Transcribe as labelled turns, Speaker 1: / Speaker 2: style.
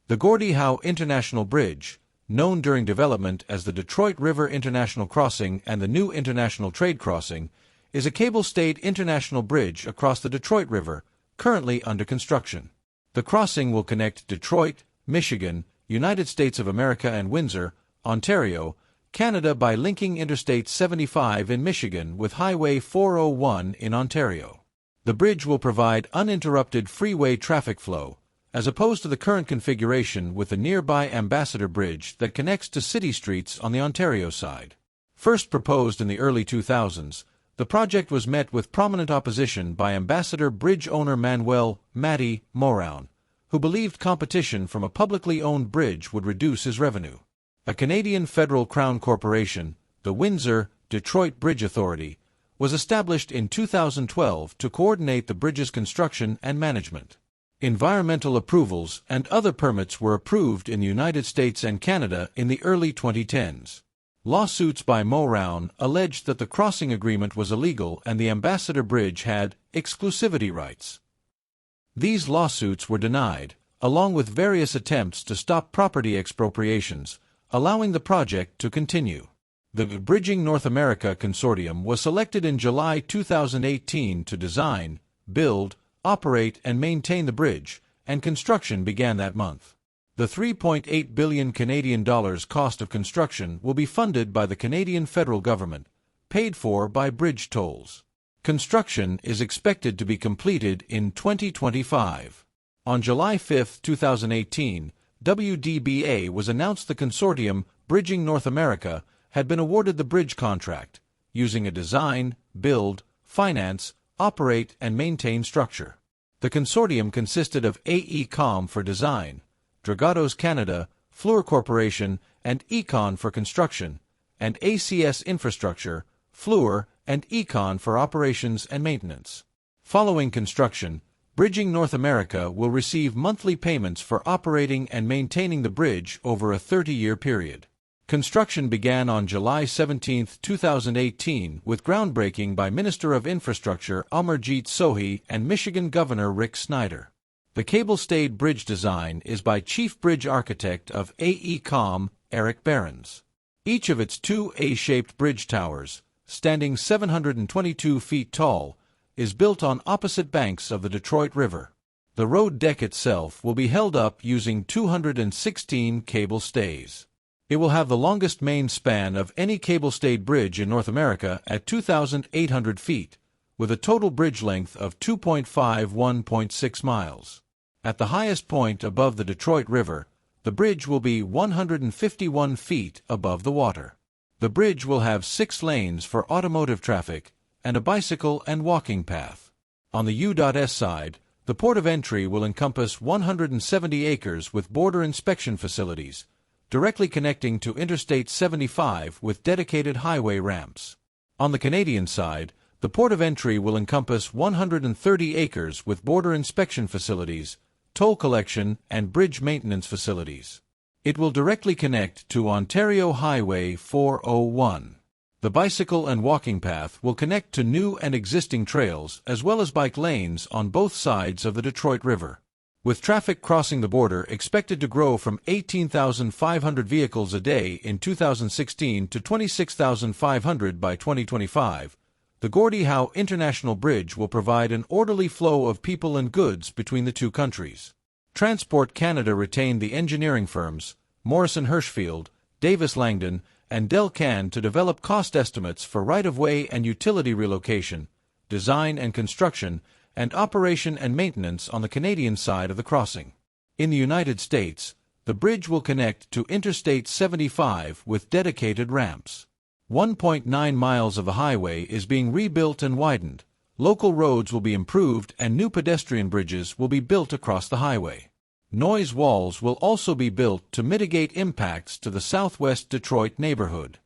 Speaker 1: The Gordie Howe International Bridge, known during development as the Detroit River International Crossing and the New International Trade Crossing, is a cable-stayed international bridge across the Detroit River, currently under construction. The crossing will connect Detroit, Michigan, United States of America and Windsor, Ontario, Canada by linking Interstate 75 in Michigan with Highway 401 in Ontario. The bridge will provide uninterrupted freeway traffic flow, as opposed to the current configuration with the nearby Ambassador Bridge that connects to city streets on the Ontario side. First proposed in the early 2000s, the project was met with prominent opposition by Ambassador Bridge owner Manuel "Matty" Moran, who believed competition from a publicly owned bridge would reduce his revenue. A Canadian federal crown corporation, the Windsor-Detroit Bridge Authority, was established in 2012 to coordinate the bridge's construction and management. Environmental approvals and other permits were approved in the United States and Canada in the early 2010s. Lawsuits by Moran alleged that the crossing agreement was illegal and the Ambassador Bridge had exclusivity rights. These lawsuits were denied, along with various attempts to stop property expropriations, allowing the project to continue. The Bridging North America Consortium was selected in July 2018 to design, build, operate and maintain the bridge, and construction began that month. The $3.8 billion Canadian cost of construction will be funded by the Canadian federal government, paid for by bridge tolls. Construction is expected to be completed in 2025. On July 5, 2018, WDBA was announced the consortium Bridging North America had been awarded the bridge contract, using a design, build, finance, operate and maintain structure. The consortium consisted of AECOM for design, Dragados Canada, Fluor Corporation, and Econ for construction, and ACS Infrastructure, Fluor, and Econ for operations and maintenance. Following construction, Bridging North America will receive monthly payments for operating and maintaining the bridge over a 30-year period. Construction began on July 17, 2018 with groundbreaking by Minister of Infrastructure Amarjeet Sohi and Michigan Governor Rick Snyder. The cable-stayed bridge design is by Chief Bridge Architect of AECOM, Eric Behrens. Each of its two A-shaped bridge towers, standing 722 feet tall, is built on opposite banks of the Detroit River. The road deck itself will be held up using 216 cable stays. It will have the longest main span of any cable-stayed bridge in North America at 2,800 feet, with a total bridge length of 2.51.6 miles. At the highest point above the Detroit River, the bridge will be 151 feet above the water. The bridge will have 6 lanes for automotive traffic and a bicycle and walking path. On the U.S. side, the port of entry will encompass 170 acres with border inspection facilities, directly connecting to Interstate 75 with dedicated highway ramps. On the Canadian side, the port of entry will encompass 130 acres with border inspection facilities, toll collection, and bridge maintenance facilities. It will directly connect to Ontario Highway 401. The bicycle and walking path will connect to new and existing trails as well as bike lanes on both sides of the Detroit River. With traffic crossing the border expected to grow from 18,500 vehicles a day in 2016 to 26,500 by 2025, the Gordie Howe International Bridge will provide an orderly flow of people and goods between the two countries. Transport Canada retained the engineering firms, Morrison Hershfield, Davis Langdon, and Delcan to develop cost estimates for right-of-way and utility relocation, design and construction, and operation and maintenance on the Canadian side of the crossing. In the United States, the bridge will connect to Interstate 75 with dedicated ramps. 1.9 miles of the highway is being rebuilt and widened, local roads will be improved and new pedestrian bridges will be built across the highway. Noise walls will also be built to mitigate impacts to the southwest Detroit neighborhood.